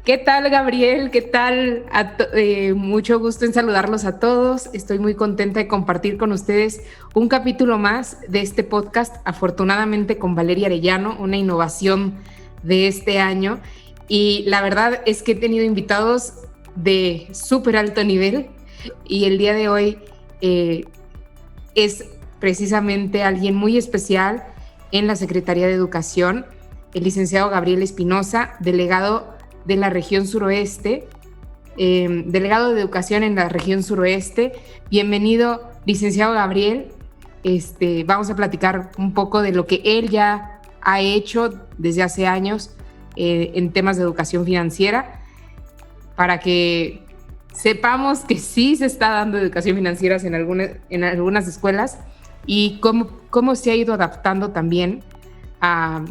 ¿Qué tal, Gabriel? ¿Qué tal? Mucho gusto en saludarlos a todos. Estoy muy contenta de compartir con ustedes un capítulo más de este podcast, afortunadamente con Valeria Arellano, una innovación de este año. Y la verdad es que he tenido invitados de súper alto nivel y el día de hoy es precisamente alguien muy especial en la Secretaría de Educación, el licenciado Gabriel Espinosa, delegado de la región suroeste, delegado de Educación en la región suroeste. Bienvenido, licenciado Gabriel. Vamos a platicar un poco de lo que él ya ha hecho desde hace años en temas de educación financiera, para que sepamos que sí se está dando educación financiera en algunas escuelas y cómo se ha ido adaptando también a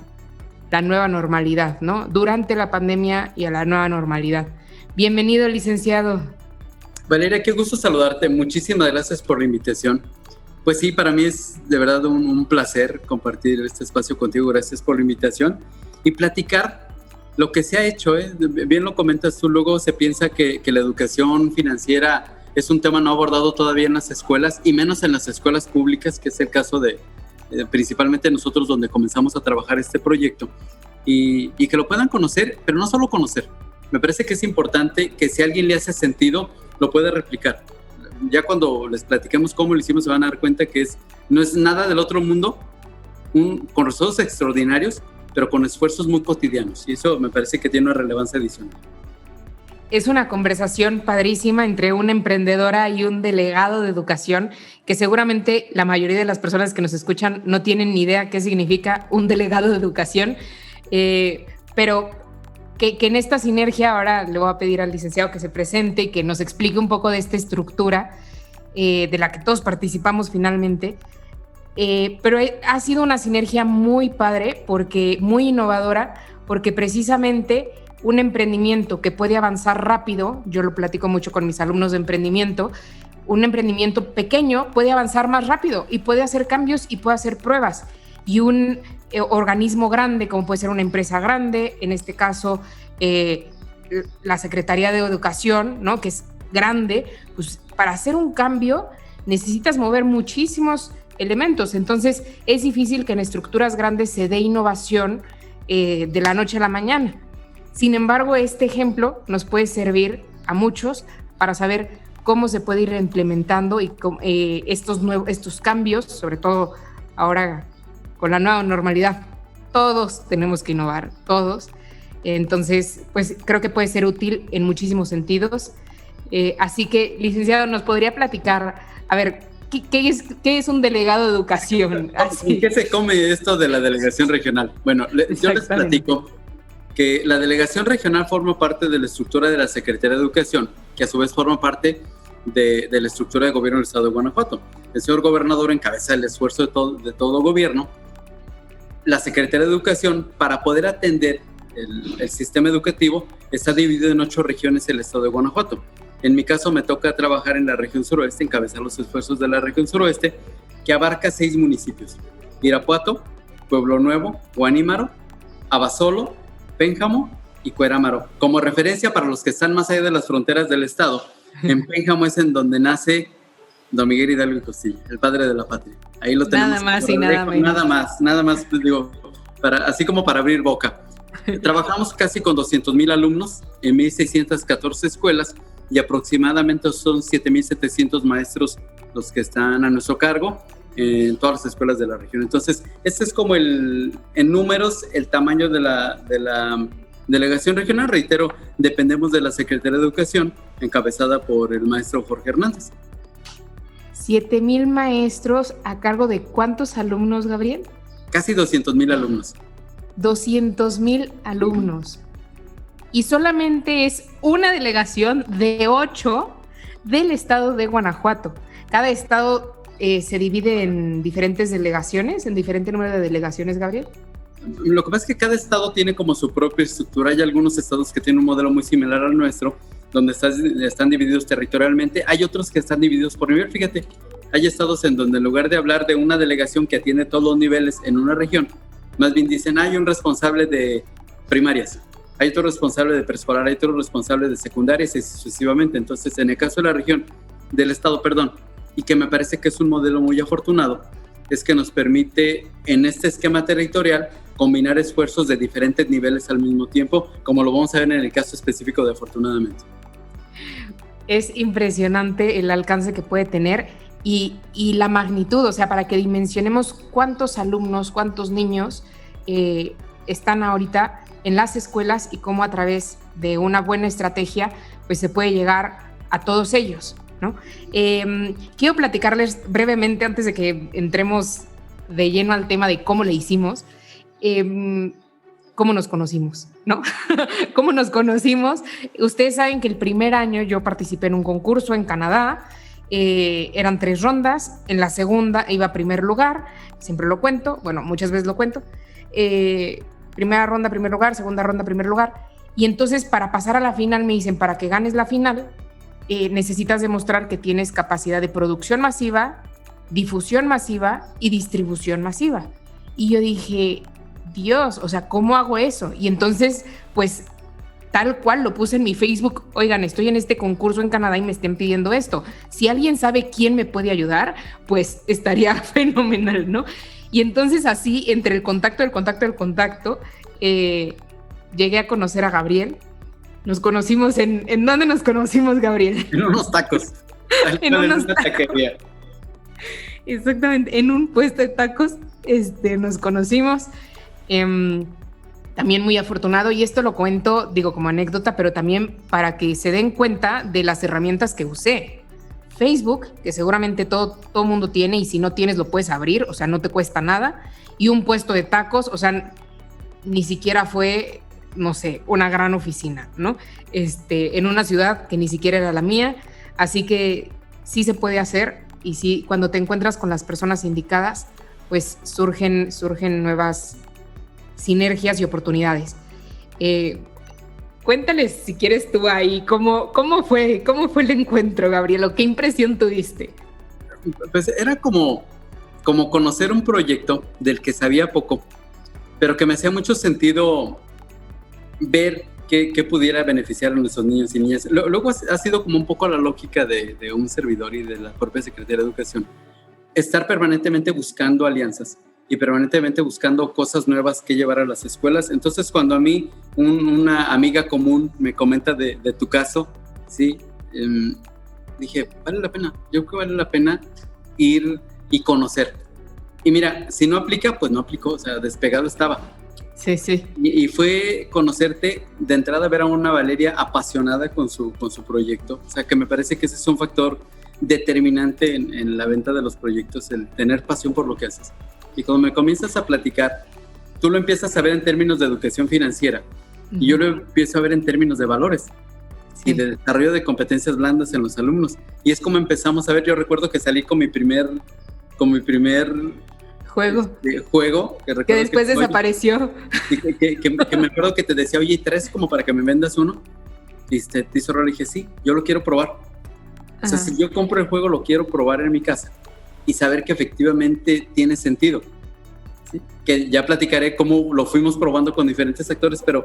la nueva normalidad, ¿no? Durante la pandemia y a la nueva normalidad. Bienvenido, licenciado. Valeria, qué gusto saludarte. Muchísimas gracias por la invitación. Pues sí, para mí es de verdad un placer compartir este espacio contigo. Gracias por la invitación y platicar lo que se ha hecho. Bien lo comentas tú, luego se piensa que la educación financiera es un tema no abordado todavía en las escuelas y menos en las escuelas públicas, que es el caso de principalmente nosotros donde comenzamos a trabajar este proyecto y que lo puedan conocer, pero no solo conocer. Me parece que es importante que si a alguien le hace sentido, lo pueda replicar. Ya cuando les platiquemos cómo lo hicimos se van a dar cuenta que no es nada del otro mundo, con resultados extraordinarios, pero con esfuerzos muy cotidianos, y eso me parece que tiene una relevancia adicional. Es una conversación padrísima entre una emprendedora y un delegado de educación, que seguramente la mayoría de las personas que nos escuchan no tienen ni idea qué significa un delegado de educación, pero que en esta sinergia ahora le voy a pedir al licenciado que se presente y que nos explique un poco de esta estructura de la que todos participamos finalmente, pero ha sido una sinergia muy padre, muy innovadora, porque precisamente un emprendimiento que puede avanzar rápido, yo lo platico mucho con mis alumnos de emprendimiento, un emprendimiento pequeño puede avanzar más rápido y puede hacer cambios y puede hacer pruebas. Y un organismo grande, como puede ser una empresa grande, en este caso la Secretaría de Educación, ¿no?, que es grande, pues para hacer un cambio necesitas mover muchísimos elementos. Entonces es difícil que en estructuras grandes se dé innovación de la noche a la mañana. Sin embargo, este ejemplo nos puede servir a muchos para saber cómo se puede ir implementando y estos cambios, sobre todo ahora con la nueva normalidad. Todos tenemos que innovar, todos. Entonces, pues creo que puede ser útil en muchísimos sentidos. Así que, licenciado, ¿nos podría platicar, a ver, qué es un delegado de educación? ¿Y qué se come esto de la delegación regional? Bueno, yo les platico que la delegación regional forma parte de la estructura de la Secretaría de Educación, que a su vez forma parte de la estructura de gobierno del Estado de Guanajuato. El señor gobernador encabeza el esfuerzo de todo gobierno. La Secretaría de Educación, para poder atender el sistema educativo, está dividido en 8 regiones el Estado de Guanajuato. En mi caso me toca trabajar en la región suroeste, encabezar los esfuerzos de la región suroeste, que abarca 6 municipios: Irapuato, Pueblo Nuevo, Guanímaro, Abasolo, Pénjamo y Cuerámaro. Como referencia para los que están más allá de las fronteras del estado, en Pénjamo es en donde nace don Miguel Hidalgo y Costilla, el padre de la patria. Ahí lo tenemos. Nada más y nada menos. Nada más, digo, así como para abrir boca. Trabajamos casi con 200,000 alumnos en 1,614 escuelas y aproximadamente son 7,700 maestros los que están a nuestro cargo en todas las escuelas de la región. Entonces, este es como en números el tamaño de la delegación regional. Reitero, dependemos de la Secretaría de Educación, encabezada por el maestro Jorge Hernández. 7,000 maestros a cargo de ¿cuántos alumnos, Gabriel? Casi 200,000 alumnos. 200,000 alumnos. Y solamente es una delegación de 8 del estado de Guanajuato. Cada estado se divide en diferentes delegaciones, en diferente número de delegaciones, Gabriel. Lo que pasa es que cada estado tiene como su propia estructura. Hay algunos estados que tienen un modelo muy similar al nuestro, donde están divididos territorialmente. Hay otros que están divididos por nivel. Fíjate, hay estados en donde en lugar de hablar de una delegación que atiende todos los niveles en una región, más bien dicen, hay un responsable de primarias, hay otro responsable de preescolar, hay otro responsable de secundaria y sucesivamente. Entonces, en el caso de la región, del estado, y que me parece que es un modelo muy afortunado, es que nos permite en este esquema territorial combinar esfuerzos de diferentes niveles al mismo tiempo, como lo vamos a ver en el caso específico de Afortunadamente. Es impresionante el alcance que puede tener y la magnitud, o sea, para que dimensionemos cuántos alumnos, cuántos niños están ahorita en las escuelas y cómo a través de una buena estrategia pues se puede llegar a todos ellos, ¿no? Quiero platicarles brevemente antes de que entremos de lleno al tema de cómo le hicimos, cómo nos conocimos, ¿no? ¿Cómo nos conocimos? Ustedes saben que el primer año yo participé en un concurso en Canadá, eran 3 rondas, en la segunda iba a primer lugar, siempre lo cuento, bueno, muchas veces lo cuento, primera ronda, primer lugar, segunda ronda, primer lugar, y entonces para pasar a la final me dicen, para que ganes la final, necesitas demostrar que tienes capacidad de producción masiva, difusión masiva y distribución masiva. Y yo dije, Dios, o sea, ¿cómo hago eso? Y entonces, pues, tal cual lo puse en mi Facebook, oigan, estoy en este concurso en Canadá y me estén pidiendo esto. Si alguien sabe quién me puede ayudar, pues estaría fenomenal, ¿no? Y entonces así, entre el contacto, llegué a conocer a Gabriel. Nos conocimos ¿en dónde nos conocimos, Gabriel? En unos tacos. En una taquería. Exactamente, en un puesto de tacos nos conocimos. También muy afortunado, y esto lo cuento, digo, como anécdota, pero también para que se den cuenta de las herramientas que usé. Facebook, que seguramente todo mundo tiene, y si no tienes lo puedes abrir, o sea, no te cuesta nada, y un puesto de tacos, o sea, ni siquiera fue, no sé, una gran oficina, ¿no? En una ciudad que ni siquiera era la mía, así que sí se puede hacer, y sí, cuando te encuentras con las personas indicadas, pues surgen nuevas sinergias y oportunidades. Cuéntales, si quieres tú ahí, ¿cómo fue el encuentro, Gabriel? ¿Qué impresión tuviste? Pues era como conocer un proyecto del que sabía poco, pero que me hacía mucho sentido ver qué pudiera beneficiar a nuestros niños y niñas. Luego ha sido como un poco la lógica de un servidor y de la propia Secretaría de Educación, estar permanentemente buscando alianzas y permanentemente buscando cosas nuevas que llevar a las escuelas. Entonces, cuando a mí una amiga común me comenta de tu caso, ¿sí? Dije, vale la pena, yo creo que vale la pena ir y conocer. Y mira, si no aplica, pues no aplicó, o sea, despegado estaba. Sí, sí. Y fue conocerte, de entrada ver a una Valeria apasionada con su proyecto, o sea, que me parece que ese es un factor determinante en la venta de los proyectos, el tener pasión por lo que haces. Y cuando me comienzas a platicar, tú lo empiezas a ver en términos de educación financiera, y yo lo empiezo a ver en términos de valores, sí, y de desarrollo de competencias blandas en los alumnos. Y es como empezamos a ver. Yo recuerdo que salí con mi primer juego que después desapareció. Que me acuerdo que te decía, oye, ¿traes como para que me vendas uno? Y te hizo raro. Le dije, sí, yo lo quiero probar. O sea, si yo compro el juego, lo quiero probar en mi casa y saber que efectivamente tiene sentido, ¿sí? Que ya platicaré cómo lo fuimos probando con diferentes actores, pero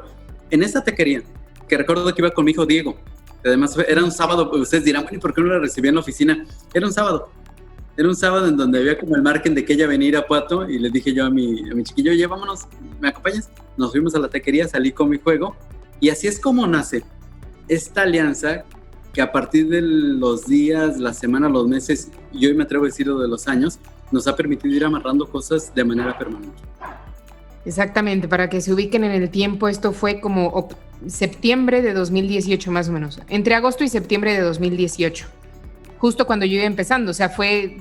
en esa taquería, que recuerdo que iba con mi hijo Diego, además era un sábado. Ustedes dirán, bueno, ¿y por qué no la recibí en la oficina? Era un sábado en donde había como el margen de que ella venía a Irapuato, y le dije yo a mi chiquillo, oye, vámonos, ¿me acompañas? Nos fuimos a la taquería, salí con mi juego, y así es como nace esta alianza que a partir de los días, las semanas, los meses, y hoy me atrevo a decir de los años, nos ha permitido ir amarrando cosas de manera permanente. Exactamente, para que se ubiquen en el tiempo, esto fue como septiembre de 2018 más o menos, entre agosto y septiembre de 2018, justo cuando yo iba empezando, o sea, fue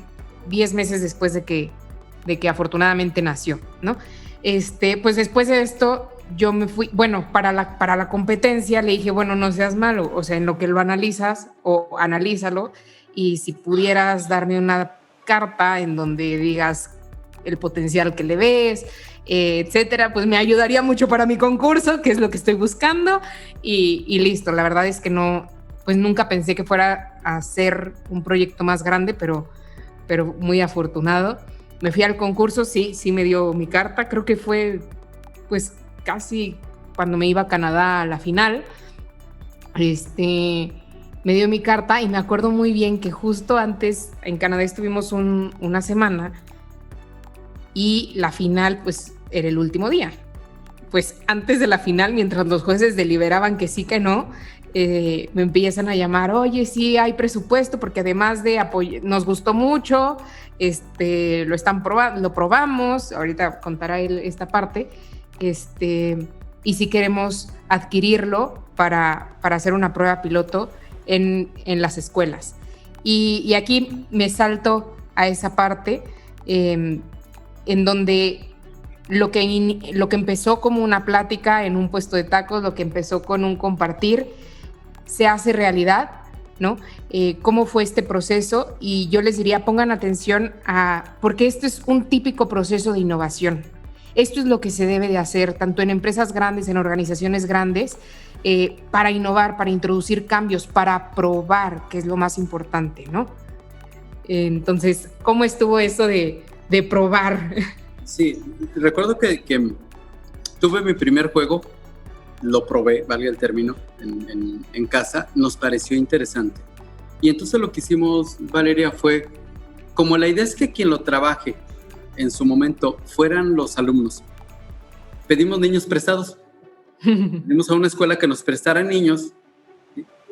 10 meses después de que afortunadamente nació, ¿no? Pues después de esto yo me fui, bueno, para la competencia le dije, bueno, no seas malo, o sea, en lo que lo analizas, o analízalo, y si pudieras darme una carta en donde digas el potencial que le ves, etcétera, pues me ayudaría mucho para mi concurso, que es lo que estoy buscando, y listo. La verdad es que no, pues nunca pensé que fuera a hacer un proyecto más grande, pero muy afortunado. Me fui al concurso, sí me dio mi carta, creo que fue pues casi cuando me iba a Canadá a la final, me dio mi carta y me acuerdo muy bien que justo antes en Canadá estuvimos una semana y la final pues era el último día. Pues antes de la final, mientras los jueces deliberaban que sí, que no, me empiezan a llamar, oye, sí hay presupuesto, porque además de nos gustó mucho, lo probamos, ahorita contará él esta parte, y si queremos adquirirlo para hacer una prueba piloto en las escuelas. Y aquí me salto a esa parte en donde lo que empezó como una plática en un puesto de tacos, lo que empezó con un compartir, se hace realidad, ¿no? ¿Cómo fue este proceso? Y yo les diría, pongan atención porque esto es un típico proceso de innovación. Esto es lo que se debe de hacer, tanto en empresas grandes, en organizaciones grandes, para innovar, para introducir cambios, para probar, que es lo más importante, ¿no? Entonces, ¿cómo estuvo eso de probar? Sí, recuerdo que tuve mi primer juego, lo probé, valga el término, en casa, nos pareció interesante. Y entonces lo que hicimos, Valeria, fue, como la idea es que quien lo trabaje en su momento fueran los alumnos, pedimos niños prestados. Fuimos a una escuela que nos prestara niños,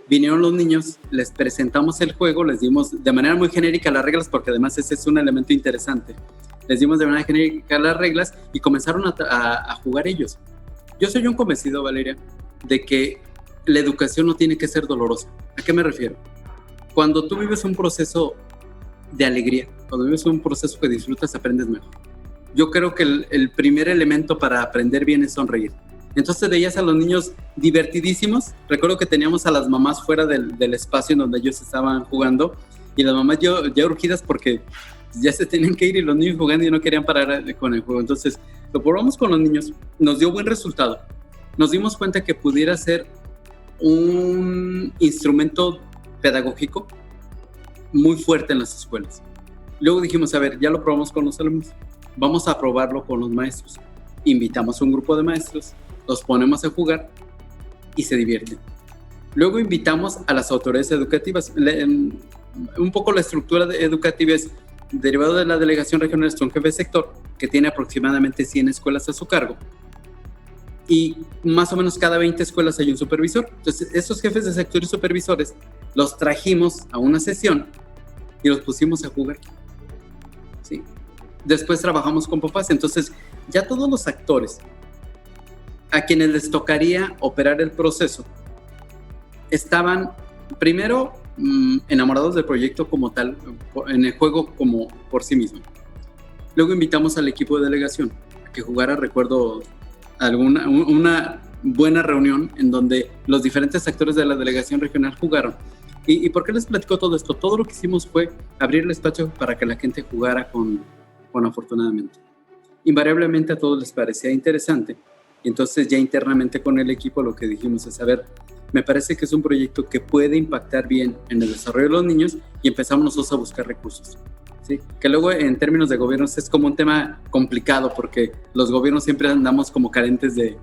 vinieron los niños, les presentamos el juego, les dimos de manera muy genérica las reglas, porque además ese es un elemento interesante. Les dimos de manera genérica las reglas y comenzaron a jugar ellos. Yo soy un convencido, Valeria, de que la educación no tiene que ser dolorosa. ¿A qué me refiero? Cuando tú vives un proceso de alegría, cuando vives un proceso que disfrutas, aprendes mejor. Yo creo que el primer elemento para aprender bien es sonreír. Entonces veías a los niños divertidísimos. Recuerdo que teníamos a las mamás fuera del espacio en donde ellos estaban jugando, y las mamás ya urgidas porque ya se tenían que ir, y los niños jugando y no querían parar con el juego. Entonces lo probamos con los niños, nos dio buen resultado. Nos dimos cuenta que pudiera ser un instrumento pedagógico muy fuerte en las escuelas. Luego dijimos, a ver, ya lo probamos con los alumnos, vamos a probarlo con los maestros. Invitamos a un grupo de maestros, los ponemos a jugar y se divierten. Luego invitamos a las autoridades educativas. Un poco la estructura educativa es derivado de la delegación regional, es un jefe de sector que tiene aproximadamente 100 escuelas a su cargo, y más o menos cada 20 escuelas hay un supervisor. Entonces esos jefes de sector y supervisores los trajimos a una sesión y los pusimos a jugar, ¿sí? Después trabajamos con papás. Entonces ya todos los actores a quienes les tocaría operar el proceso estaban primero enamorados del proyecto como tal, en el juego como por sí mismo. Luego invitamos al equipo de delegación a que jugara. Recuerdo una buena reunión en donde los diferentes actores de la delegación regional jugaron. ¿Y por qué les platico todo esto? Todo lo que hicimos fue abrir el espacio para que la gente jugara con afortunadamente. Invariablemente a todos les parecía interesante, y entonces ya internamente con el equipo lo que dijimos es, a ver, me parece que es un proyecto que puede impactar bien en el desarrollo de los niños, y empezamos nosotros a buscar recursos, ¿sí? Que luego en términos de gobiernos es como un tema complicado, porque los gobiernos siempre andamos como carentes de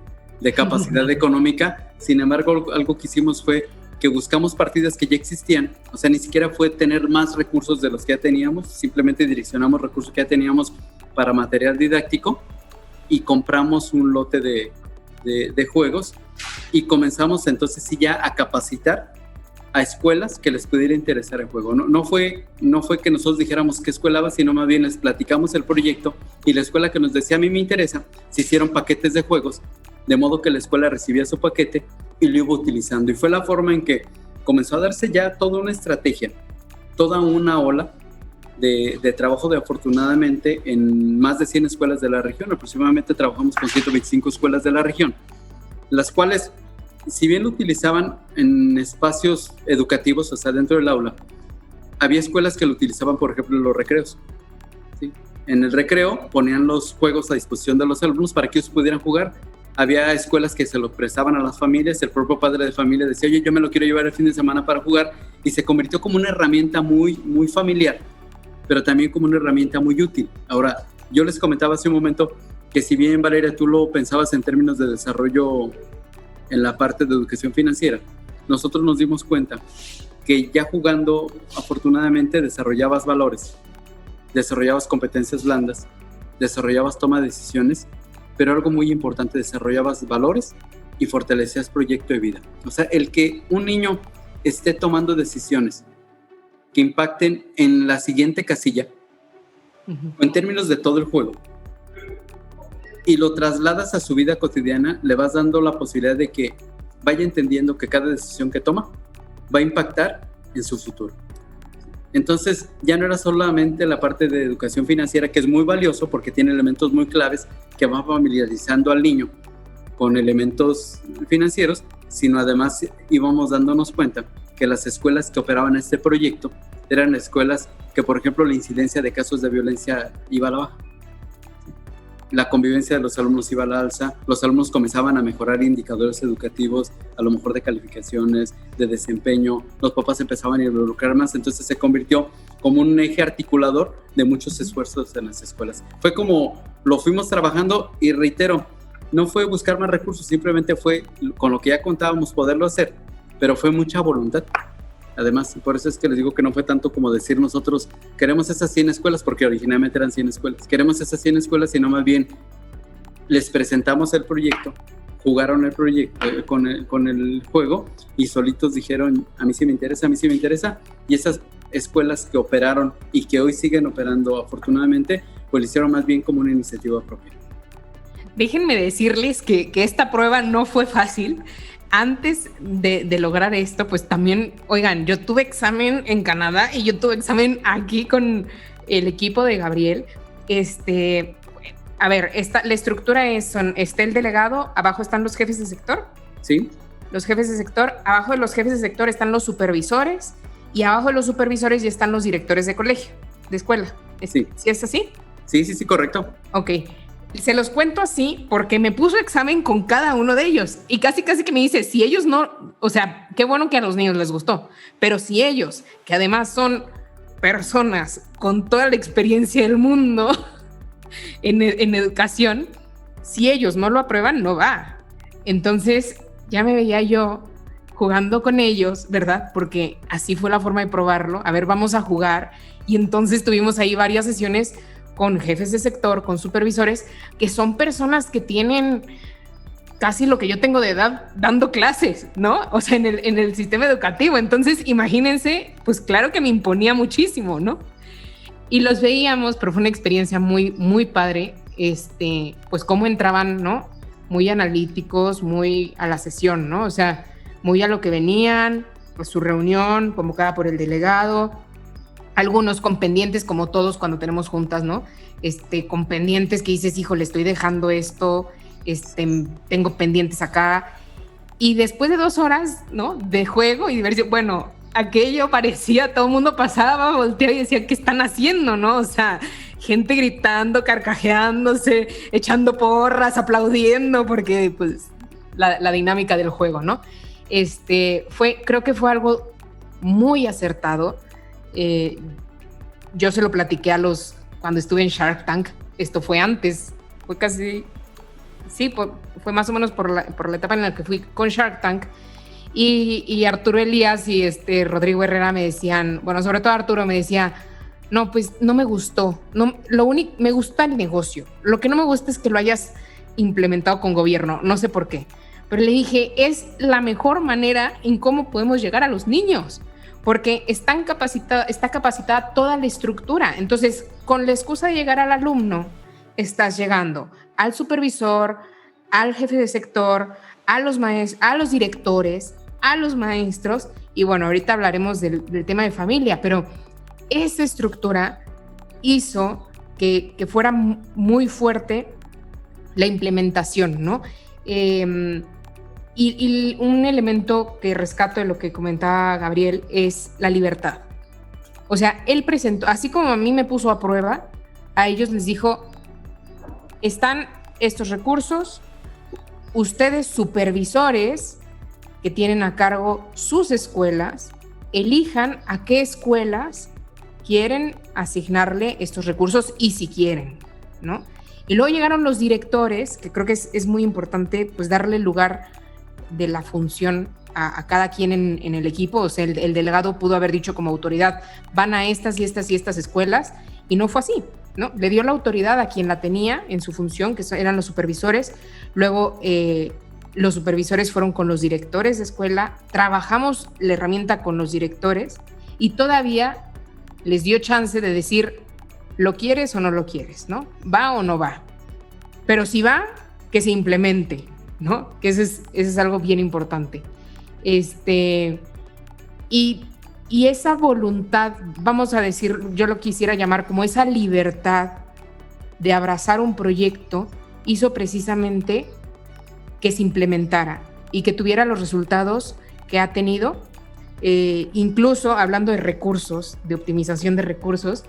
capacidad económica. Sin embargo, algo que hicimos fue que buscamos partidas que ya existían. O sea, ni siquiera fue tener más recursos de los que ya teníamos, simplemente direccionamos recursos que ya teníamos para material didáctico y compramos un lote de juegos, y comenzamos entonces sí ya a capacitar a escuelas que les pudiera interesar el juego. No fue que nosotros dijéramos qué escuela va, sino más bien les platicamos el proyecto, y la escuela que nos decía a mí me interesa, se hicieron paquetes de juegos, de modo que la escuela recibía su paquete y lo iba utilizando. Y fue la forma en que comenzó a darse ya toda una estrategia, toda una ola de trabajo afortunadamente en más de 100 escuelas de la región. Aproximadamente trabajamos con 125 escuelas de la región, las cuales, si bien lo utilizaban en espacios educativos, o sea, dentro del aula, había escuelas que lo utilizaban, por ejemplo, en los recreos, ¿sí? En el recreo ponían los juegos a disposición de los alumnos para que ellos pudieran jugar. Había escuelas que se lo prestaban a las familias, el propio padre de familia decía, oye, yo me lo quiero llevar el fin de semana para jugar, y se convirtió como una herramienta muy, muy familiar, pero también como una herramienta muy útil. Ahora, yo les comentaba hace un momento que si bien, Valeria, tú lo pensabas en términos de desarrollo en la parte de educación financiera, nosotros nos dimos cuenta que ya jugando, afortunadamente, desarrollabas valores, desarrollabas competencias blandas, desarrollabas toma de decisiones, pero algo muy importante, desarrollabas valores y fortalecías proyecto de vida. O sea, el que un niño esté tomando decisiones que impacten en la siguiente casilla, o en términos de todo el juego, y lo trasladas a su vida cotidiana, le vas dando la posibilidad de que vaya entendiendo que cada decisión que toma va a impactar en su futuro. Entonces, ya no era solamente la parte de educación financiera, que es muy valioso porque tiene elementos muy claves que van familiarizando al niño con elementos financieros, sino además íbamos dándonos cuenta que las escuelas que operaban este proyecto eran escuelas que, por ejemplo, la incidencia de casos de violencia iba a la baja. La convivencia de los alumnos iba a la alza, los alumnos comenzaban a mejorar indicadores educativos, a lo mejor de calificaciones, de desempeño, los papás empezaban a involucrar más, entonces se convirtió como un eje articulador de muchos esfuerzos en las escuelas. Fue como lo fuimos trabajando y reitero, no fue buscar más recursos, simplemente fue con lo que ya contábamos poderlo hacer, pero fue mucha voluntad. Además, por eso es que les digo que no fue tanto como decir nosotros queremos esas 100 escuelas, porque originalmente eran 100 escuelas. Queremos esas 100 escuelas, sino más bien les presentamos el proyecto, jugaron el proyecto con el juego y solitos dijeron, a mí sí me interesa. Y esas escuelas que operaron y que hoy siguen operando afortunadamente, pues lo hicieron más bien como una iniciativa propia. Déjenme decirles que esta prueba no fue fácil. Antes de lograr esto, pues también, oigan, yo tuve examen en Canadá y yo tuve examen aquí con el equipo de Gabriel. A ver, la estructura está el delegado, abajo están los jefes de sector. Sí. Los jefes de sector, abajo de los jefes de sector están los supervisores y abajo de los supervisores ya están los directores de colegio, de escuela. Sí. ¿Sí es así? Sí, correcto. Ok. Se los cuento así porque me puso examen con cada uno de ellos y casi que me dice, si ellos no, o sea, qué bueno que a los niños les gustó, pero si ellos, que además son personas con toda la experiencia del mundo en educación, si ellos no lo aprueban, no va. Entonces ya me veía yo jugando con ellos, ¿verdad? Porque así fue la forma de probarlo. A ver, vamos a jugar. Y entonces tuvimos ahí varias sesiones con jefes de sector, con supervisores, que son personas que tienen casi lo que yo tengo de edad dando clases, ¿no? O sea, en el sistema educativo. Entonces, imagínense, pues claro que me imponía muchísimo, ¿no? Y los veíamos, pero fue una experiencia muy, muy padre, pues cómo entraban, ¿no? Muy analíticos, muy a la sesión, ¿no? O sea, muy a lo que venían, pues su reunión convocada por el delegado, algunos con pendientes, como todos cuando tenemos juntas, ¿no? Con pendientes que dices, híjole, estoy dejando esto, tengo pendientes acá. Y después de 2 horas, ¿no? De juego y diversión, bueno, aquello parecía, todo el mundo pasaba, volteaba y decía, ¿qué están haciendo, no? O sea, gente gritando, carcajeándose, echando porras, aplaudiendo, porque pues la dinámica del juego, ¿no? Creo que fue algo muy acertado. Yo se lo platiqué cuando estuve en Shark Tank. Esto fue antes, fue casi, sí, fue más o menos por la etapa en la que fui con Shark Tank. Y Arturo Elías y Rodrigo Herrera me decían, bueno, sobre todo Arturo me decía, no, pues no me gustó, me gusta el negocio, lo que no me gusta es que lo hayas implementado con gobierno, no sé por qué, pero le dije, es la mejor manera en cómo podemos llegar a los niños, porque está capacitada toda la estructura. Entonces, con la excusa de llegar al alumno, estás llegando al supervisor, al jefe de sector, a los directores, a los maestros, y bueno, ahorita hablaremos del tema de familia, pero esa estructura hizo que fuera muy fuerte la implementación, ¿no? Y un elemento que rescato de lo que comentaba Gabriel es la libertad. O sea, él presentó, así como a mí me puso a prueba, a ellos les dijo, están estos recursos, ustedes supervisores que tienen a cargo sus escuelas, elijan a qué escuelas quieren asignarle estos recursos y si quieren, ¿no? Y luego llegaron los directores, que creo que es muy importante pues darle lugar de la función a cada quien en el equipo. O sea, el delegado pudo haber dicho como autoridad, van a estas y estas y estas escuelas, y no fue así, ¿no? Le dio la autoridad a quien la tenía en su función, que eran los supervisores. Luego los supervisores fueron con los directores de escuela, trabajamos la herramienta con los directores y todavía les dio chance de decir, ¿lo quieres o no lo quieres? ¿No? ¿Va o no va? Pero si va, que se implemente, ¿no? Que ese es algo bien importante. Y esa voluntad, vamos a decir, yo lo quisiera llamar como esa libertad de abrazar un proyecto, hizo precisamente que se implementara y que tuviera los resultados que ha tenido. Incluso hablando de recursos, de optimización de recursos,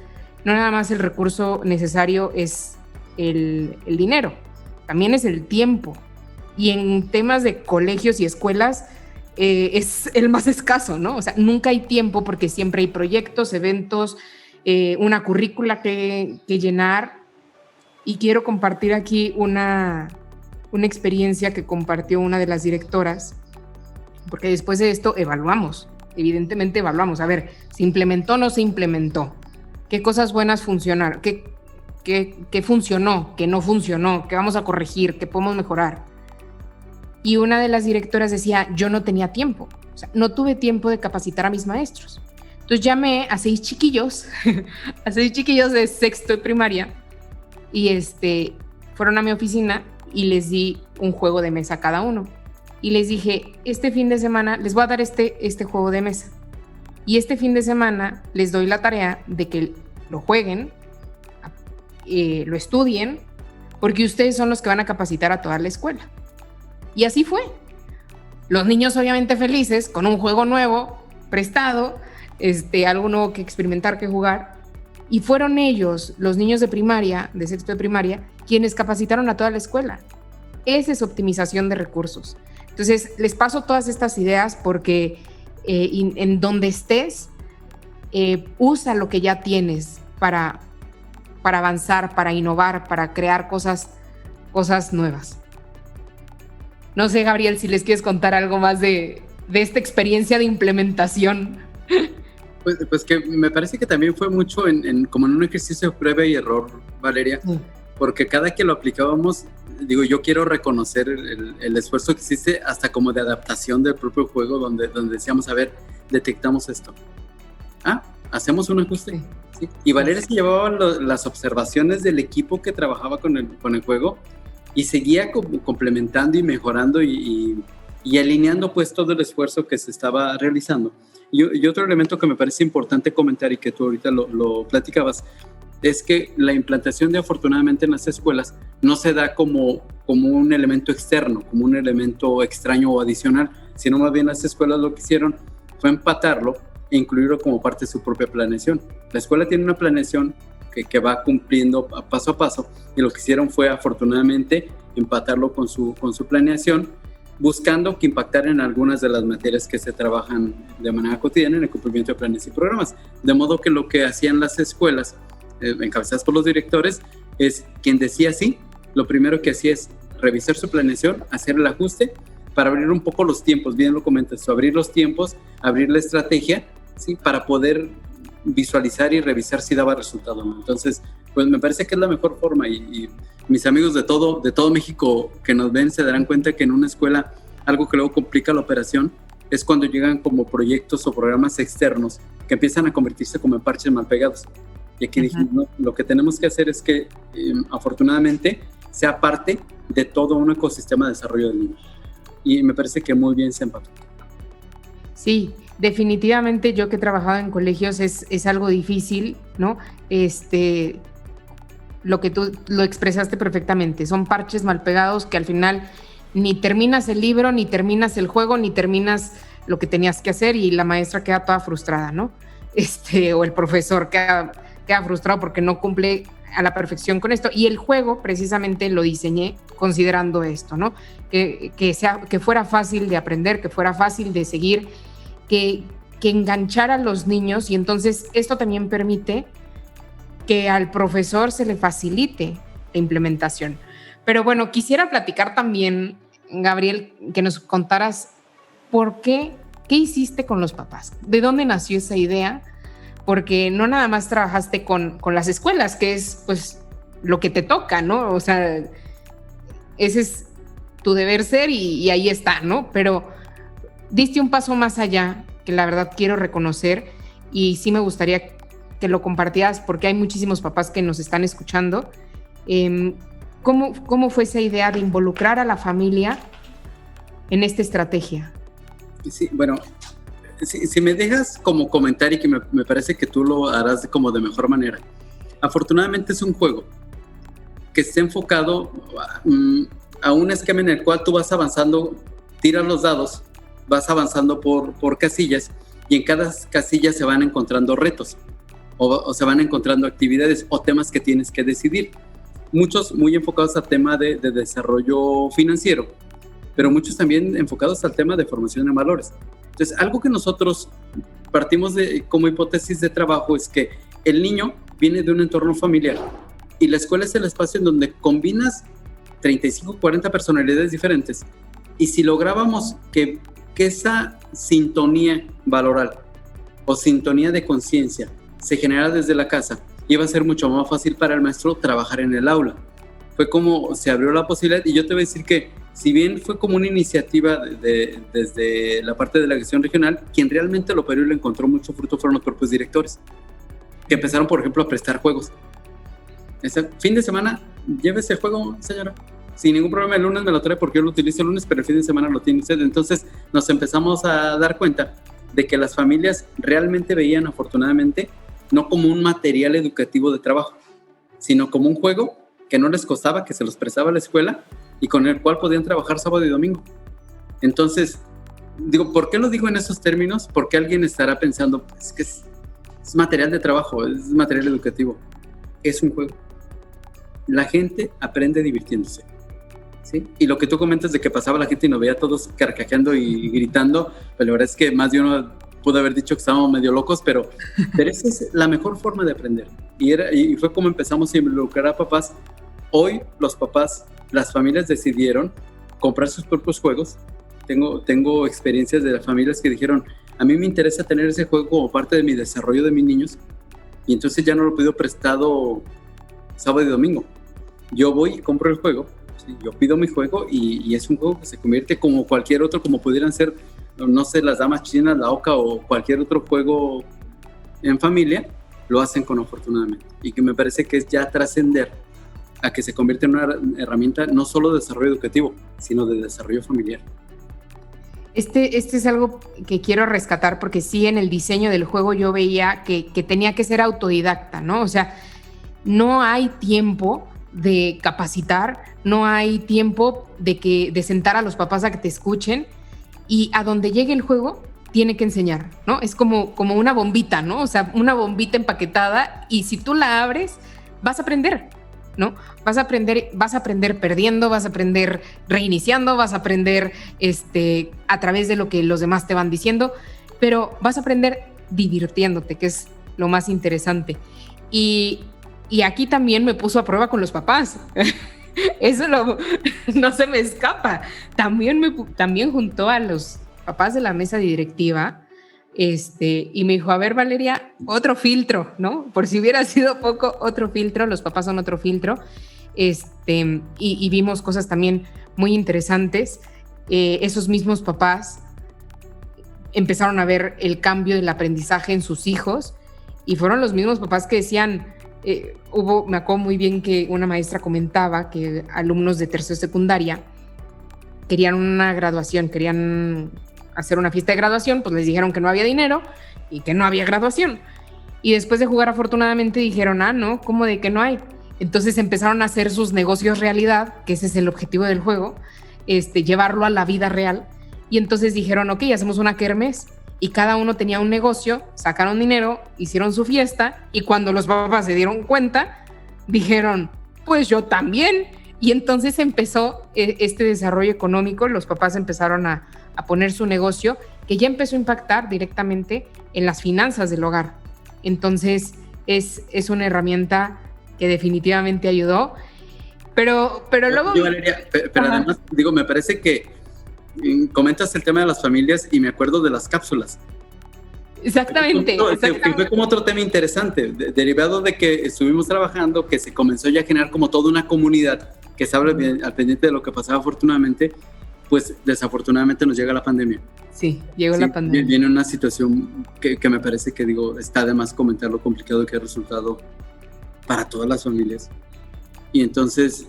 no nada más el recurso necesario es el dinero, también es el tiempo. Y en temas de colegios y escuelas es el más escaso, ¿no? O sea, nunca hay tiempo porque siempre hay proyectos, eventos, una currícula que llenar. Y quiero compartir aquí una experiencia que compartió una de las directoras, porque después de esto evaluamos, evidentemente evaluamos, a ver, ¿se implementó o no se implementó? ¿Qué cosas buenas funcionaron? ¿Qué funcionó? ¿Qué no funcionó? ¿Qué vamos a corregir? ¿Qué podemos mejorar? Y una de las directoras decía, yo no tenía tiempo, o sea, no tuve tiempo de capacitar a mis maestros. Entonces llamé a 6 chiquillos, a 6 chiquillos de sexto de primaria, y fueron a mi oficina y les di un juego de mesa a cada uno. Y les dije, este fin de semana les voy a dar este juego de mesa. Y este fin de semana les doy la tarea de que lo jueguen, lo estudien, porque ustedes son los que van a capacitar a toda la escuela. Y así fue. Los niños obviamente felices, con un juego nuevo, prestado, algo nuevo que experimentar, que jugar. Y fueron ellos, los niños de primaria, de sexto de primaria, quienes capacitaron a toda la escuela. Esa es optimización de recursos. Entonces, les paso todas estas ideas porque en donde estés, usa lo que ya tienes para avanzar, para innovar, para crear cosas nuevas. No sé, Gabriel, si les quieres contar algo más de esta experiencia de implementación. Pues que me parece que también fue mucho como en un ejercicio de prueba y error, Valeria, porque cada que lo aplicábamos, digo, yo quiero reconocer el esfuerzo que hiciste hasta como de adaptación del propio juego, donde decíamos, a ver, detectamos esto. Hacemos un ajuste. Sí. Y Valeria se llevaba las observaciones del equipo que trabajaba con el juego y seguía complementando y mejorando y alineando pues todo el esfuerzo que se estaba realizando. Y otro elemento que me parece importante comentar y que tú ahorita lo platicabas, es que la implantación de afortunadamente en las escuelas no se da como un elemento externo, como un elemento extraño o adicional, sino más bien las escuelas lo que hicieron fue empatarlo e incluirlo como parte de su propia planeación. La escuela tiene una planeación que va cumpliendo paso a paso y lo que hicieron fue afortunadamente empatarlo con su planeación, buscando que impactara en algunas de las materias que se trabajan de manera cotidiana en el cumplimiento de planes y programas. De modo que lo que hacían las escuelas, encabezadas por los directores, es quien decía sí, lo primero que hacía es revisar su planeación, hacer el ajuste para abrir un poco los tiempos, bien lo comentas, abrir los tiempos, abrir la estrategia, ¿sí? Para poder visualizar y revisar si daba resultado o no. Entonces, pues me parece que es la mejor forma y mis amigos de todo México que nos ven se darán cuenta que en una escuela algo que luego complica la operación es cuando llegan como proyectos o programas externos que empiezan a convertirse como en parches mal pegados. Y aquí dijimos, no, lo que tenemos que hacer es que afortunadamente sea parte de todo un ecosistema de desarrollo del niño. Y me parece que muy bien se empató. Sí, definitivamente yo que he trabajado en colegios es algo difícil, ¿no? Lo que tú lo expresaste perfectamente, son parches mal pegados que al final ni terminas el libro, ni terminas el juego, ni terminas lo que tenías que hacer y la maestra queda toda frustrada, ¿no? O el profesor queda frustrado porque no cumple a la perfección con esto. Y el juego precisamente lo diseñé considerando esto, ¿no? Que fuera fácil de aprender, que fuera fácil de seguir, que enganchara a los niños, y entonces esto también permite que al profesor se le facilite la implementación. Pero bueno, quisiera platicar también Gabriel, que nos contaras por qué hiciste con los papás, de dónde nació esa idea, porque no nada más trabajaste con las escuelas, que es pues lo que te toca, ¿no? O sea, ese es tu deber ser y ahí está, ¿no? Pero diste un paso más allá, que la verdad quiero reconocer, y sí me gustaría que lo compartieras porque hay muchísimos papás que nos están escuchando. ¿Cómo fue esa idea de involucrar a la familia en esta estrategia? Sí, bueno, si me dejas como comentario, que me parece que tú lo harás como de mejor manera. Afortunadamente es un juego que está enfocado a un esquema en el cual tú vas avanzando, tiras los dados, vas avanzando por casillas, y en cada casilla se van encontrando retos o se van encontrando actividades o temas que tienes que decidir. Muchos muy enfocados al tema de desarrollo financiero, pero muchos también enfocados al tema de formación de valores. Entonces, algo que nosotros partimos como hipótesis de trabajo es que el niño viene de un entorno familiar y la escuela es el espacio en donde combinas 35, 40 personalidades diferentes, y si lográbamos que esa sintonía valoral o sintonía de conciencia se generara desde la casa, iba a ser mucho más fácil para el maestro trabajar en el aula. Fue como se abrió la posibilidad, y yo te voy a decir que si bien fue como una iniciativa desde la parte de la gestión regional, quien realmente lo operó y le encontró mucho fruto fueron los propios directores, que empezaron, por ejemplo, a prestar juegos. Ese fin de semana, llévese el juego, señora, sin ningún problema. El lunes me lo trae porque yo lo utilizo el lunes, pero el fin de semana lo tiene usted. Entonces nos empezamos a dar cuenta de que las familias realmente veían, afortunadamente, no como un material educativo de trabajo, sino como un juego que no les costaba, que se los prestaba la escuela y con el cual podían trabajar sábado y domingo. Entonces, digo, ¿por qué lo digo en esos términos? Porque alguien estará pensando, es que es material de trabajo, es material educativo. Es un juego. La gente aprende divirtiéndose, ¿sí? Y lo que tú comentas de que pasaba la gente y nos veía todos carcajeando y gritando, pues la verdad es que más de uno pudo haber dicho que estábamos medio locos, pero esa es la mejor forma de aprender. Y fue como empezamos a involucrar a papás. Hoy los papás, las familias decidieron comprar sus propios juegos. Tengo experiencias de las familias que dijeron, a mí me interesa tener ese juego como parte de mi desarrollo de mis niños, y entonces ya no lo pido prestado sábado y domingo. Yo voy y compro el juego, ¿sí? Yo pido mi juego y es un juego que se convierte como cualquier otro, como pudieran ser, no sé, las damas chinas, la oca o cualquier otro juego en familia, lo hacen con afortunadamente. Y que me parece que es ya trascender a que se convierte en una herramienta no solo de desarrollo educativo, sino de desarrollo familiar. Este es algo que quiero rescatar, porque sí, en el diseño del juego yo veía que tenía que ser autodidacta, ¿no? O sea, no hay tiempo de capacitar, no hay tiempo de sentar a los papás a que te escuchen, y a donde llegue el juego tiene que enseñar, ¿no? Es como una bombita, ¿no? O sea, una bombita empaquetada, y si tú la abres, vas a aprender, ¿no? Vas a aprender perdiendo, vas a aprender reiniciando, vas a aprender a través de lo que los demás te van diciendo, pero vas a aprender divirtiéndote, que es lo más interesante. Y aquí también me puso a prueba con los papás. Eso no se me escapa. También juntó a los papás de la mesa directiva, y me dijo, a ver, Valeria, otro filtro, ¿no? Por si hubiera sido poco, otro filtro, los papás son otro filtro. Y vimos cosas también muy interesantes. Esos mismos papás empezaron a ver el cambio del aprendizaje en sus hijos, y fueron los mismos papás que decían, me acuerdo muy bien que una maestra comentaba que alumnos de tercero de secundaria querían una graduación, querían hacer una fiesta de graduación, pues les dijeron que no había dinero y que no había graduación. Y después de jugar, afortunadamente, dijeron, no, ¿cómo de que no hay? Entonces empezaron a hacer sus negocios realidad, que ese es el objetivo del juego, llevarlo a la vida real. Y entonces dijeron, ok, hacemos una kermés, y cada uno tenía un negocio, sacaron dinero, hicieron su fiesta, y cuando los papás se dieron cuenta, dijeron, pues yo también. Y entonces empezó este desarrollo económico, los papás empezaron a poner su negocio, que ya empezó a impactar directamente en las finanzas del hogar. Entonces es una herramienta que definitivamente ayudó, pero luego... Valeria, pero además, digo, me parece que comentas el tema de las familias y me acuerdo de las cápsulas. Exactamente. Fue como otro tema interesante, derivado de que estuvimos trabajando, que se comenzó ya a generar como toda una comunidad que estaba al pendiente de lo que pasaba afortunadamente, pues desafortunadamente nos llega la pandemia. Sí, llegó la pandemia. Viene una situación que me parece que, digo, está de más comentar lo complicado que ha resultado para todas las familias. Y entonces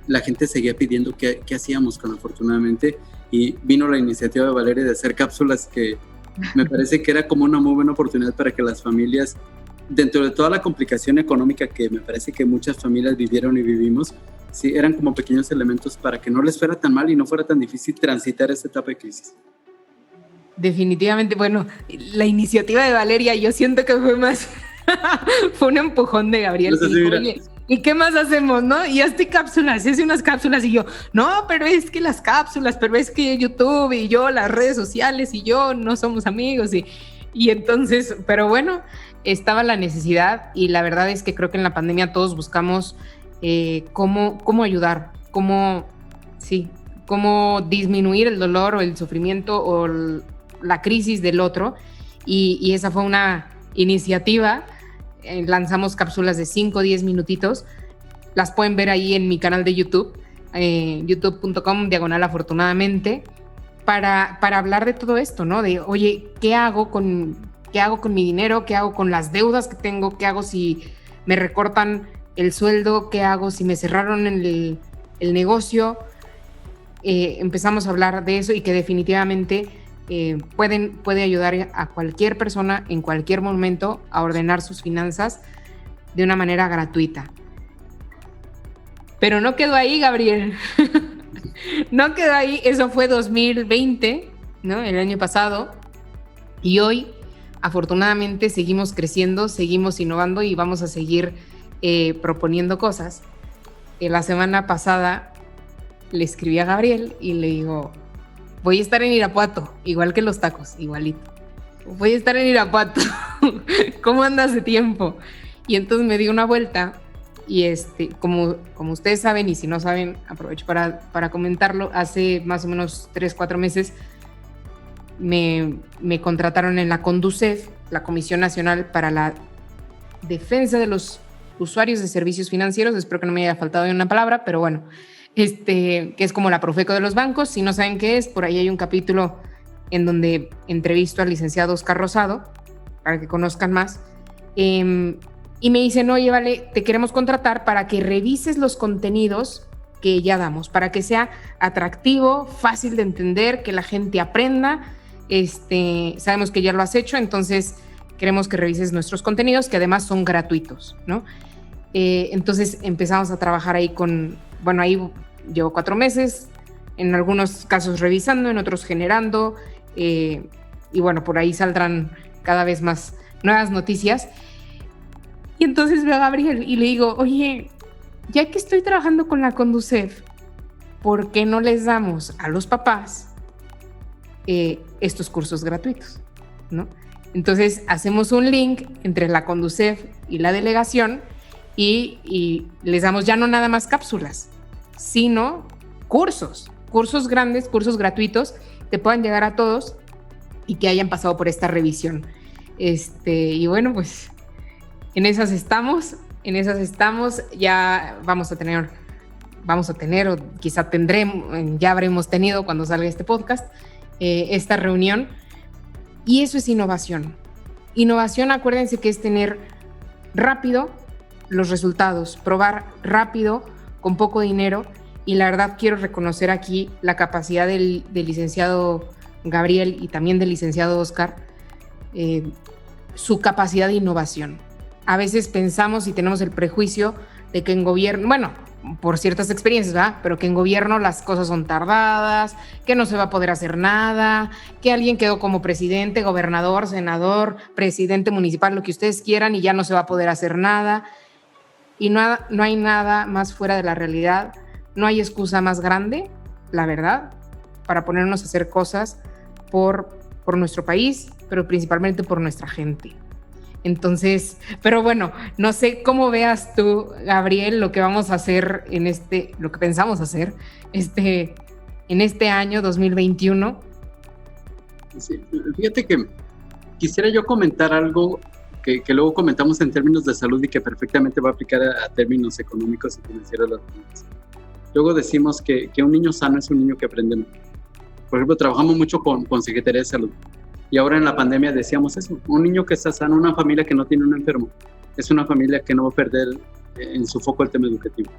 la gente seguía pidiendo qué hacíamos con afortunadamente, y vino la iniciativa de Valeria de hacer cápsulas que me parece que era como una muy buena oportunidad para que las familias, dentro de toda la complicación económica que me parece que muchas familias vivieron y vivimos, sí, eran como pequeños elementos para que no les fuera tan mal y no fuera tan difícil transitar esta etapa de crisis. Definitivamente, bueno, la iniciativa de Valeria, yo siento que fue más, fue un empujón de Gabriel. No sé si oye, ¿y qué más hacemos, no? Y hazte cápsulas, hice unas cápsulas y yo, no, pero es que las cápsulas, pero es que YouTube y yo, las redes sociales y yo no somos amigos y entonces, pero bueno, estaba la necesidad y la verdad es que creo que en la pandemia todos buscamos cómo ayudar, cómo disminuir el dolor o el sufrimiento o la crisis del otro y esa fue una iniciativa. Lanzamos cápsulas de 5 o 10 minutitos, las pueden ver ahí en mi canal de YouTube, youtube.com/afortunadamente, para hablar de todo esto, ¿no? De, oye, ¿qué hago con mi dinero? ¿Qué hago con las deudas que tengo? ¿Qué hago si me recortan el sueldo? ¿Qué hago si me cerraron el negocio? Empezamos a hablar de eso y que definitivamente puede ayudar a cualquier persona en cualquier momento a ordenar sus finanzas de una manera gratuita. Pero no quedó ahí, Gabriel. No quedó ahí. Eso fue 2020, ¿no? El año pasado. Y hoy, afortunadamente, seguimos creciendo, seguimos innovando y vamos a seguir proponiendo cosas. La semana pasada le escribí a Gabriel y le digo, voy a estar en Irapuato, igual que los tacos, igualito. Voy a estar en Irapuato. ¿Cómo andas de tiempo? Y entonces me di una vuelta y como ustedes saben, y si no saben, aprovecho para comentarlo, hace más o menos 3-4 meses me contrataron en la CONDUCEF, la Comisión Nacional para la Defensa de los Usuarios de Servicios Financieros. Espero que no me haya faltado una palabra, pero bueno, que es como la Profeco de los bancos. Si no saben qué es, por ahí hay un capítulo en donde entrevisto al licenciado Oscar Rosado para que conozcan más. Y me dicen, oye, vale, te queremos contratar para que revises los contenidos que ya damos, para que sea atractivo, fácil de entender, que la gente aprenda. Sabemos que ya lo has hecho, entonces queremos que revises nuestros contenidos, que además son gratuitos, ¿no? Entonces empezamos a trabajar ahí ahí llevo 4 meses, en algunos casos revisando, en otros generando, y bueno, por ahí saldrán cada vez más nuevas noticias. Y entonces veo a Gabriel y le digo, oye, ya que estoy trabajando con la CONDUCEF, ¿por qué no les damos a los papás estos cursos gratuitos, ¿no? Entonces hacemos un link entre la CONDUCEF y la delegación y les damos ya no nada más cápsulas, sino cursos grandes, cursos gratuitos que puedan llegar a todos y que hayan pasado por esta revisión. Y bueno, pues en esas estamos, ya vamos a tener, o quizá tendremos, ya habremos tenido cuando salga este podcast, esta reunión. Y eso es innovación. Innovación, acuérdense que es tener rápido los resultados, probar rápido, con poco dinero, y la verdad quiero reconocer aquí la capacidad del licenciado Gabriel y también del licenciado Oscar, su capacidad de innovación. A veces pensamos y tenemos el prejuicio de que en gobierno, bueno, por ciertas experiencias, ¿verdad? Pero que en gobierno las cosas son tardadas, que no se va a poder hacer nada, que alguien quedó como presidente, gobernador, senador, presidente municipal, lo que ustedes quieran, y ya no se va a poder hacer nada. Y no hay nada más fuera de la realidad, no hay excusa más grande, la verdad, para ponernos a hacer cosas por nuestro país, pero principalmente por nuestra gente. Entonces, pero bueno, no sé cómo veas tú, Gabriel, lo que vamos a hacer lo que pensamos hacer, en este año 2021? Sí, fíjate que quisiera yo comentar algo que luego comentamos en términos de salud y que perfectamente va a aplicar a términos económicos y financieros de las familias. Luego decimos que un niño sano es un niño que aprende mucho. Por ejemplo, trabajamos mucho con Secretaría de Salud. Y ahora en la pandemia decíamos eso. Un niño que está sano, una familia que no tiene un enfermo, es una familia que no va a perder en su foco el tema educativo.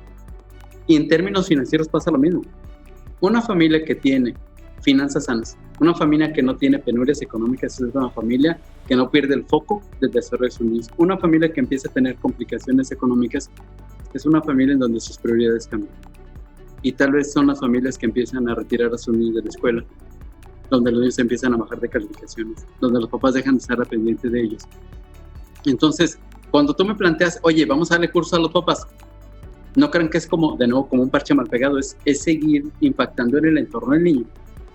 Y en términos financieros pasa lo mismo. Una familia que tiene finanzas sanas, una familia que no tiene penurias económicas, es una familia que no pierde el foco del desarrollo de sus niños. Una familia que empieza a tener complicaciones económicas es una familia en donde sus prioridades cambian. Y tal vez son las familias que empiezan a retirar a sus niños de la escuela, donde los niños empiezan a bajar de calificaciones, donde los papás dejan de estar pendientes de ellos. Entonces, cuando tú me planteas, oye, vamos a darle curso a los papás, no crean que es como, de nuevo, como un parche mal pegado, es seguir impactando en el entorno del niño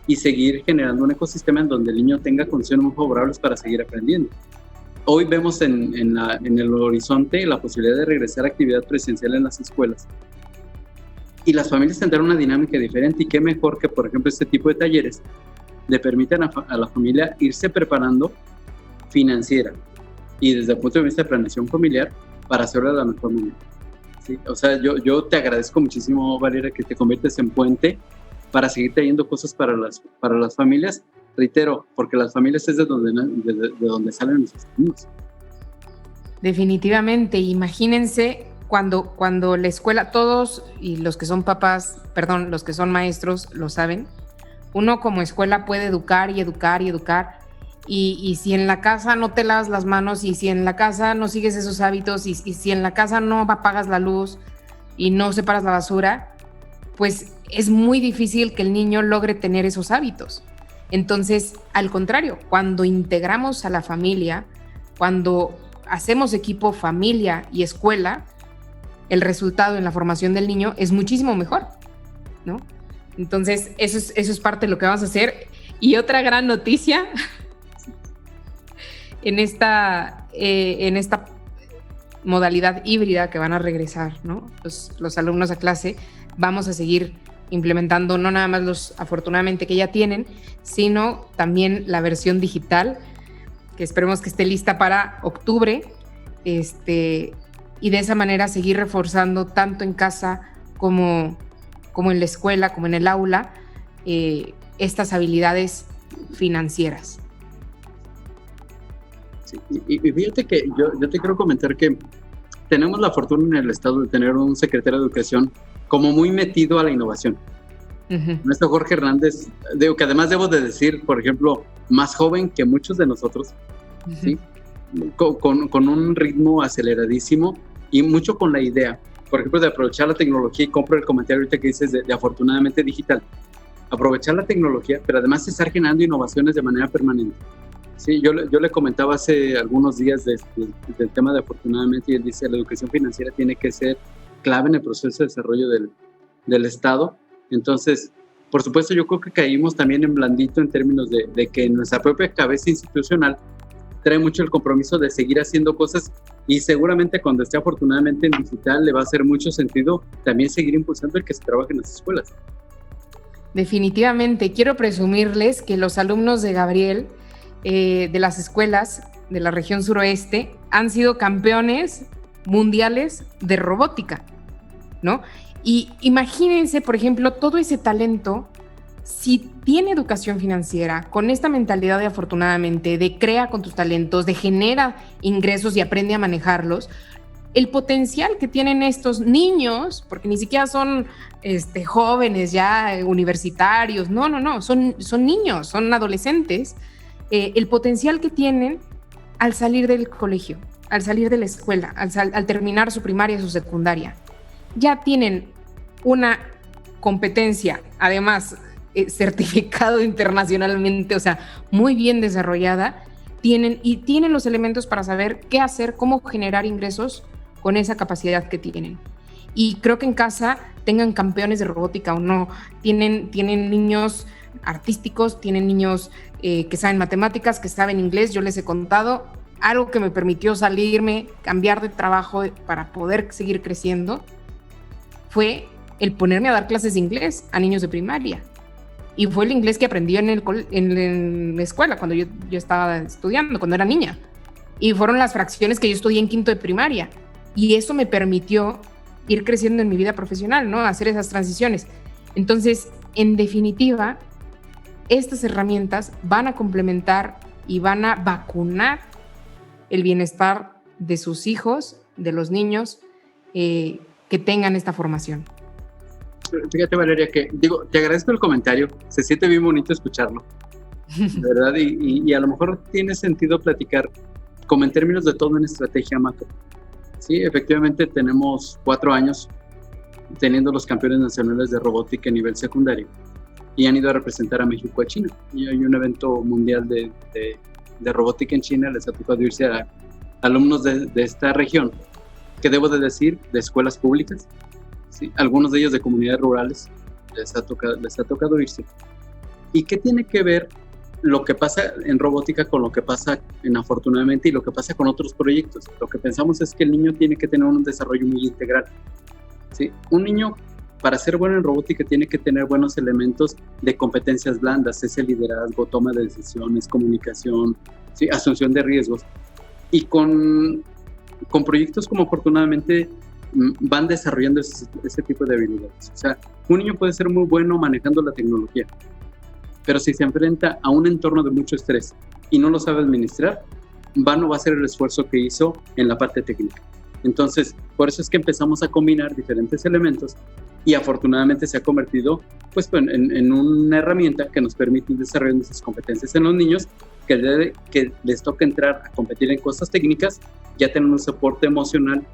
y seguir generando un ecosistema en donde el niño tenga condiciones muy favorables para seguir aprendiendo. Hoy vemos en el horizonte la posibilidad de regresar a actividad presencial en las escuelas. Y las familias tendrán una dinámica diferente, y qué mejor que, por ejemplo, este tipo de talleres le permitan a la familia irse preparando financiera y desde el punto de vista de planeación familiar para hacerlo de la mejor manera. ¿Sí? O sea, yo te agradezco muchísimo, Valeria, que te conviertes en puente para seguir trayendo cosas para las familias. Reitero, porque las familias es de donde salen nuestros niños. Definitivamente, imagínense cuando la escuela, todos y los que son papás, los que son maestros lo saben, uno como escuela puede educar y educar y educar, y si en la casa no te lavas las manos, y si en la casa no sigues esos hábitos, y si en la casa no apagas la luz y no separas la basura, pues es muy difícil que el niño logre tener esos hábitos. Entonces, al contrario, cuando integramos a la familia, cuando hacemos equipo familia y escuela, el resultado en la formación del niño es muchísimo mejor, ¿no? Entonces, eso es parte de lo que vamos a hacer. Y otra gran noticia en esta modalidad híbrida que van a regresar, ¿no? Los alumnos a clase, vamos a seguir implementando no nada más los, afortunadamente, que ya tienen, sino también la versión digital, que esperemos que esté lista para octubre, y de esa manera seguir reforzando tanto en casa como en la escuela, como en el aula, estas habilidades financieras. Sí, y fíjate que yo te quiero comentar que tenemos la fortuna en el estado de tener un secretario de Educación como muy metido a la innovación. Uh-huh. Nuestro Jorge Hernández, que además debo de decir, por ejemplo, más joven que muchos de nosotros, uh-huh. ¿Sí? Con un ritmo aceleradísimo y mucho con la idea, por ejemplo, de aprovechar la tecnología, y compro el comentario ahorita que dices de afortunadamente digital, aprovechar la tecnología, pero además estar generando innovaciones de manera permanente. Sí, yo le comentaba hace algunos días del tema de afortunadamente, y él dice, la educación financiera tiene que ser clave en el proceso de desarrollo del Estado. Entonces, por supuesto, yo creo que caímos también en blandito en términos de que nuestra propia cabeza institucional trae mucho el compromiso de seguir haciendo cosas, y seguramente cuando esté afortunadamente en digital le va a hacer mucho sentido también seguir impulsando el que se trabaje en las escuelas. Definitivamente, quiero presumirles que los alumnos de Gabriel, de las escuelas de la región suroeste, han sido campeones mundiales de robótica, ¿no? Y imagínense, por ejemplo, todo ese talento, si tiene educación financiera, con esta mentalidad de afortunadamente, de crea con tus talentos, de genera ingresos y aprende a manejarlos, el potencial que tienen estos niños, porque ni siquiera son jóvenes ya universitarios, no, son niños, son adolescentes, el potencial que tienen al salir del colegio, al salir de la escuela, al terminar su primaria, su secundaria, ya tienen una competencia, además certificado internacionalmente, o sea, muy bien desarrollada, tienen los elementos para saber qué hacer, cómo generar ingresos con esa capacidad que tienen. Y creo que en casa, tengan campeones de robótica o no, tienen niños artísticos, tienen niños que saben matemáticas, que saben inglés. Yo les he contado algo que me permitió salirme, cambiar de trabajo para poder seguir creciendo, fue el ponerme a dar clases de inglés a niños de primaria. y fue el inglés que aprendí en la escuela cuando yo estaba estudiando, cuando era niña. Y fueron las fracciones que yo estudié en quinto de primaria. Y eso me permitió ir creciendo en mi vida profesional, ¿no? Hacer esas transiciones. Entonces, en definitiva, estas herramientas van a complementar y van a vacunar el bienestar de sus hijos, de los niños que tengan esta formación. Fíjate, Valeria, que digo, te agradezco el comentario, se siente bien bonito escucharlo, ¿verdad? Y a lo mejor tiene sentido platicar como en términos de toda una estrategia macro. Sí, efectivamente tenemos 4 años teniendo los campeones nacionales de robótica a nivel secundario y han ido a representar a México a China. Y hay un evento mundial de robótica en China, les ha tocado irse a alumnos de esta región, que debo de decir, de escuelas públicas, ¿sí? Algunos de ellos de comunidades rurales, les ha tocado irse. ¿Y qué tiene que ver lo que pasa en robótica con lo que pasa afortunadamente y lo que pasa con otros proyectos? Lo que pensamos es que el niño tiene que tener un desarrollo muy integral, ¿sí? Un niño, para ser bueno en robótica, tiene que tener buenos elementos de competencias blandas, ese liderazgo, toma de decisiones, comunicación, ¿sí? Asunción de riesgos. Y con proyectos como afortunadamente van desarrollando ese tipo de habilidades. O sea, un niño puede ser muy bueno manejando la tecnología, pero si se enfrenta a un entorno de mucho estrés y no lo sabe administrar, no va a ser el esfuerzo que hizo en la parte técnica. Entonces, por eso es que empezamos a combinar diferentes elementos y afortunadamente se ha convertido pues, en una herramienta que nos permite desarrollar esas competencias en los niños, que les toca entrar a competir en cosas técnicas, ya tienen un soporte emocional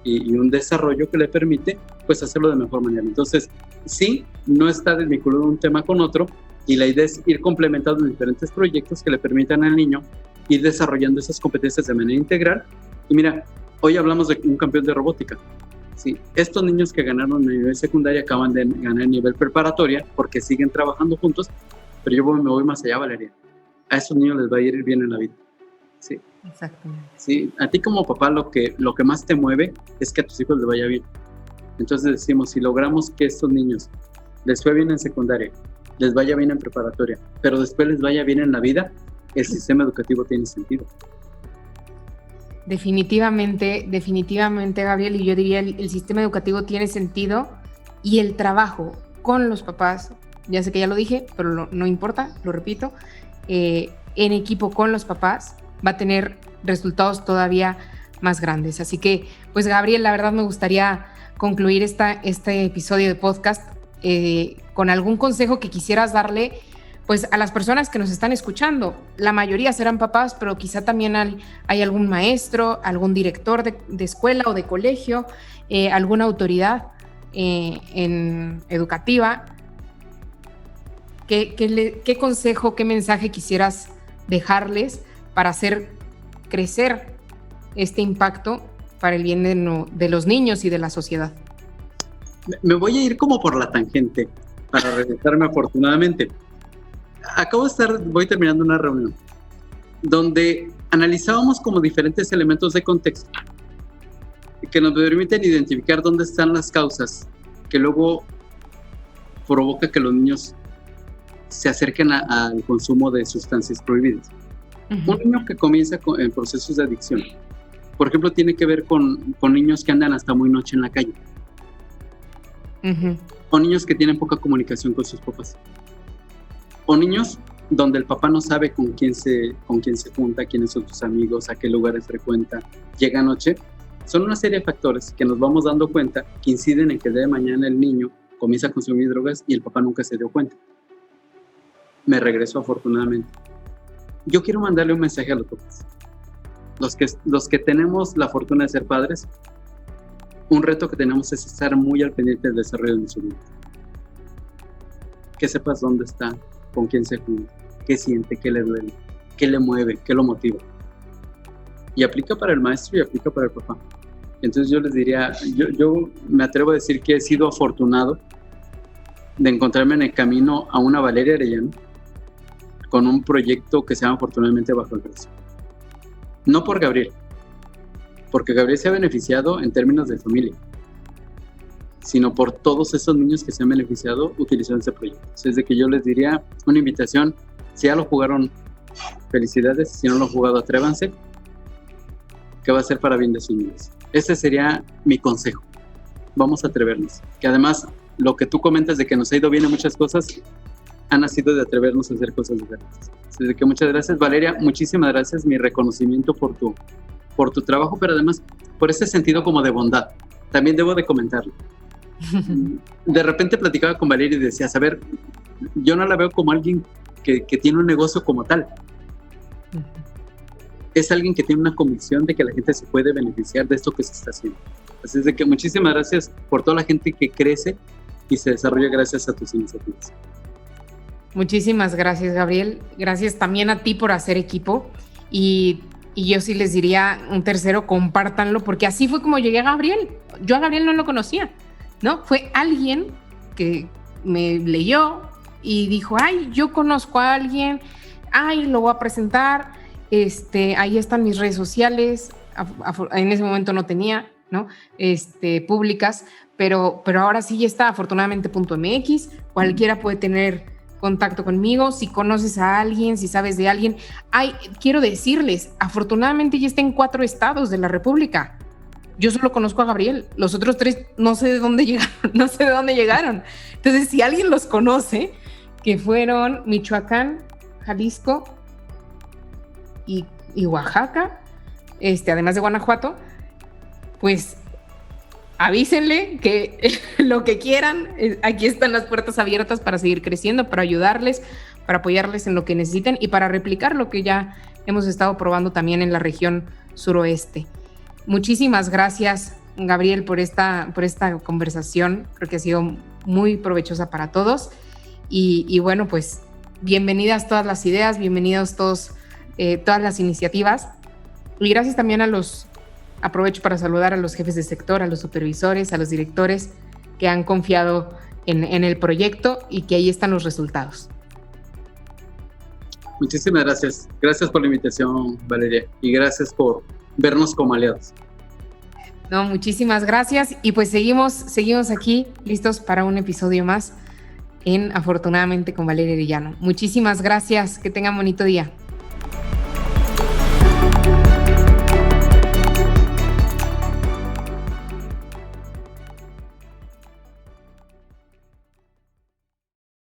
y un desarrollo que le permite pues, hacerlo de mejor manera. Entonces, sí, no está desvinculado un tema con otro, y la idea es ir complementando diferentes proyectos que le permitan al niño ir desarrollando esas competencias de manera integral. Y mira, hoy hablamos de un campeón de robótica. Sí, estos niños que ganaron a nivel secundaria acaban de ganar a nivel preparatoria porque siguen trabajando juntos, pero yo me voy más allá, Valeria. A esos niños les va a ir bien en la vida. Sí. Exactamente. Sí, a ti como papá lo que más te mueve es que a tus hijos les vaya bien. Entonces decimos, si logramos que estos niños les fue bien en secundaria, les vaya bien en preparatoria, pero después les vaya bien en la vida, el sistema educativo tiene sentido. Definitivamente, Gabriel, y yo diría el sistema educativo tiene sentido y el trabajo con los papás, ya sé que ya lo dije, pero no importa, lo repito, en equipo con los papás va a tener resultados todavía más grandes. Así que, pues Gabriel, la verdad me gustaría concluir este episodio de podcast con algún consejo que quisieras darle pues a las personas que nos están escuchando. La mayoría serán papás, pero quizá también hay algún maestro, algún director de escuela o de colegio, alguna autoridad educativa. ¿Qué consejo, qué mensaje quisieras dejarles para hacer crecer este impacto para el bien de los niños y de la sociedad? Me voy a ir como por la tangente para regresarme afortunadamente. Voy terminando una reunión donde analizábamos como diferentes elementos de contexto que nos permiten identificar dónde están las causas que luego provoca que los niños se acerquen al consumo de sustancias prohibidas. Uh-huh. Un niño que comienza en procesos de adicción, por ejemplo, tiene que ver con niños que andan hasta muy noche en la calle. Uh-huh. O niños que tienen poca comunicación con sus papás. O niños donde el papá no sabe con quién se junta, quiénes son sus amigos, a qué lugares frecuenta, llega anoche. Son una serie de factores que nos vamos dando cuenta que inciden en que el día de mañana el niño comienza a consumir drogas y el papá nunca se dio cuenta. Me regreso afortunadamente. Yo quiero mandarle un mensaje a los papás. Los que tenemos la fortuna de ser padres, un reto que tenemos es estar muy al pendiente del desarrollo de su vida. Que sepas dónde está, con quién se junta, qué siente, qué le duele, qué le mueve, qué lo motiva. Y aplica para el maestro y aplica para el papá. Entonces yo les diría, yo me atrevo a decir que he sido afortunado de encontrarme en el camino a una Valeria Arellano con un proyecto que se llama Afortunadamente Bajo el Brazo. No por Gabriel, porque Gabriel se ha beneficiado en términos de familia. sino por todos esos niños que se han beneficiado utilizando ese proyecto. Es de que yo les diría una invitación, si ya lo jugaron, felicidades, si no lo han jugado, atrévanse, que va a ser para bien de sus niños. Ese sería mi consejo. Vamos a atrevernos. Que además, lo que tú comentas de que nos ha ido bien en muchas cosas, ha nacido de atrevernos a hacer cosas diferentes. Así de que muchas gracias, Valeria, muchísimas gracias, mi reconocimiento por tu trabajo, pero además por ese sentido como de bondad. También debo de comentarlo. De repente platicaba con Valeria y decía, a ver, yo no la veo como alguien que tiene un negocio como tal. Es alguien que tiene una convicción de que la gente se puede beneficiar de esto que se está haciendo. Así es de que muchísimas gracias por toda la gente que crece y se desarrolla gracias a tus iniciativas. Muchísimas gracias, Gabriel. Gracias también a ti por hacer equipo. Y yo sí les diría un tercero, compártanlo, porque así fue como llegué a Gabriel. Yo a Gabriel no lo conocía, ¿no? Fue alguien que me leyó y dijo, ay, yo conozco a alguien, ay, lo voy a presentar, ahí están mis redes sociales, en ese momento no tenía, ¿no? Públicas, pero ahora sí ya está, afortunadamente .mx, cualquiera puede tener contacto conmigo, si conoces a alguien, si sabes de alguien. Quiero decirles, afortunadamente ya está en 4 estados de la República. Yo solo conozco a Gabriel, los otros 3 no sé de dónde llegaron, Entonces, si alguien los conoce, que fueron Michoacán, Jalisco y Oaxaca, además de Guanajuato, pues avísenle que lo que quieran, aquí están las puertas abiertas para seguir creciendo, para ayudarles, para apoyarles en lo que necesiten y para replicar lo que ya hemos estado probando también en la región suroeste. Muchísimas gracias, Gabriel, por esta conversación. Creo que ha sido muy provechosa para todos. Y bueno, pues bienvenidas todas las ideas, bienvenidos todas las iniciativas. Y gracias también aprovecho para saludar a los jefes de sector, a los supervisores, a los directores que han confiado en el proyecto y que ahí están los resultados. Muchísimas gracias. Gracias por la invitación, Valeria, y gracias por vernos como aliados. No, muchísimas gracias y pues seguimos aquí listos para un episodio más en Afortunadamente con Valeria Arellano. Muchísimas gracias, que tengan bonito día.